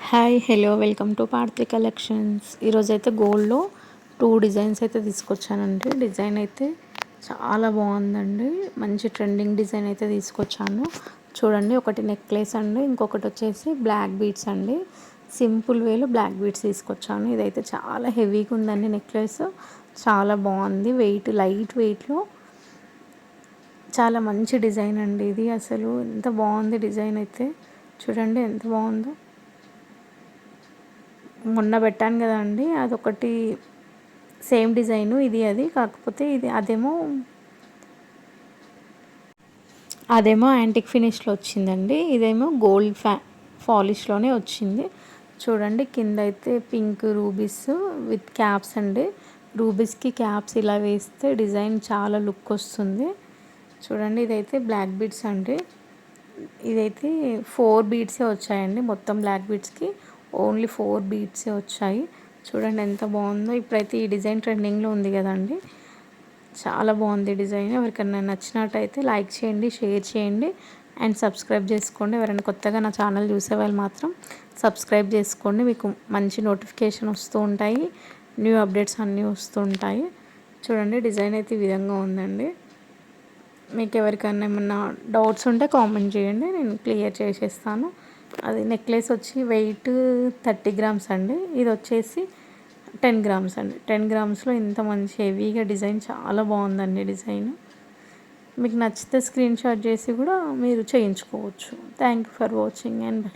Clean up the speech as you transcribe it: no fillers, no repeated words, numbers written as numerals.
Hi hello welcome to Parthi collections. ఈరోజైతే గోల్డ్లో 2 designs అయితే తీసుకొచ్చానండి. డిజైన్ అయితే చాలా బాగుందండి. మంచి ట్రెండింగ్ డిజైన్ అయితే తీసుకొచ్చాను. చూడండి, ఒకటి నెక్లెస్ అండి, ఇంకొకటి వచ్చేసి బ్లాక్ బీడ్స్ అండి. సింపుల్ వేలో బ్లాక్ బీడ్స్ తీసుకొచ్చాను. ఇదైతే చాలా హెవీగా ఉందండి. నెక్లెస్ చాలా బాగుంది. లైట్ వెయిట్లో చాలా మంచి డిజైన్ అండి. ఇది అసలు ఎంత బాగుంది డిజైన్ అయితే. చూడండి ఎంత బాగుందో. మొన్న పెట్టాను కదండి, అదొకటి సేమ్ డిజైను, ఇది అది కాకపోతే ఇది అదేమో యాంటిక్ ఫినిష్లో వచ్చిందండి. ఇదేమో గోల్డ్ పాలిష్లోనే వచ్చింది. చూడండి, కింద అయితే పింక్ రూబీస్ విత్ క్యాప్స్ అండి. రూబీస్కి క్యాప్స్ ఇలా వేస్తే డిజైన్ చాలా లుక్ వస్తుంది. చూడండి, ఇదైతే బ్లాక్ బీడ్స్ అండి. ఇదైతే 4 బీడ్సే వచ్చాయండి. మొత్తం బ్లాక్ బీడ్స్కి ఓన్లీ 4 బీడ్సే వచ్చాయి. చూడండి ఎంత బాగుందో. ఇప్పుడైతే ఈ డిజైన్ ట్రెండింగ్లో ఉంది కదండి. చాలా బాగుంది డిజైన్. ఎవరికైనా నచ్చినట్టయితే లైక్ చేయండి, షేర్ చేయండి అండ్ సబ్స్క్రైబ్ చేసుకోండి. ఎవరైనా కొత్తగా నా ఛానల్ చూసే వాళ్ళు మాత్రం సబ్స్క్రైబ్ చేసుకోండి. మీకు మంచి నోటిఫికేషన్ వస్తూ ఉంటాయి, న్యూ అప్డేట్స్ అన్నీ వస్తూ ఉంటాయి. చూడండి, డిజైన్ అయితే ఈ విధంగా ఉందండి. మీకు ఎవరికైనా ఏమన్నా డౌట్స్ ఉంటే కామెంట్ చేయండి, నేను క్లియర్ చేసేస్తాను. అది నెక్లెస్ వచ్చి వెయిట్ 30 గ్రామ్స్ అండి. ఇది వచ్చేసి 10 గ్రామ్స్ అండి. 10 గ్రామ్స్లో ఇంత మంచి హెవీగా డిజైన్ చాలా బాగుందండి. డిజైన్ మీకు నచ్చితే స్క్రీన్ షాట్ చేసి కూడా మీరు చేయించుకోవచ్చు. Thank you for watching and by.